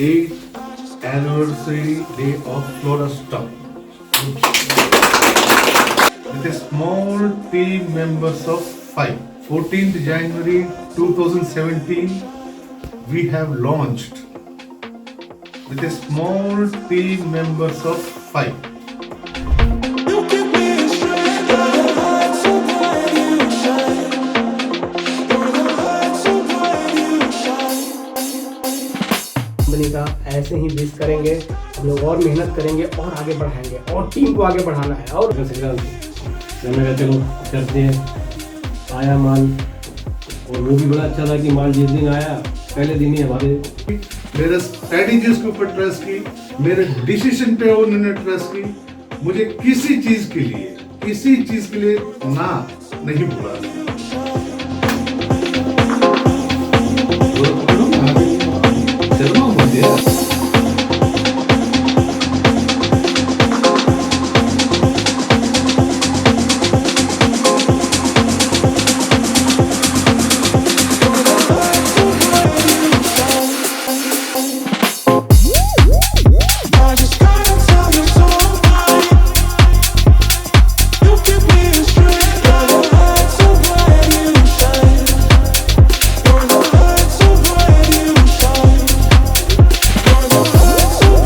8th anniversary day of Floresta. With a small team members of 5. 14th January 2017, we have launched with a small team members of 5. Company का ऐसे ही wish करेंगे, हम लोग और मेहनत करेंगे और आगे बढ़ाएंगे और टीम को आगे बढ़ाना है। और करते हैं आया माल, और वो भी बड़ा अच्छा था कि माल जिस दिन आया पहले दिन ही हमारे मेरे स्ट्रेटेजीज के ऊपर ट्रस्ट की, मेरे डिसीजन पे उन्होंने ट्रस्ट की, मुझे किसी चीज के लिए ना नहीं बुला।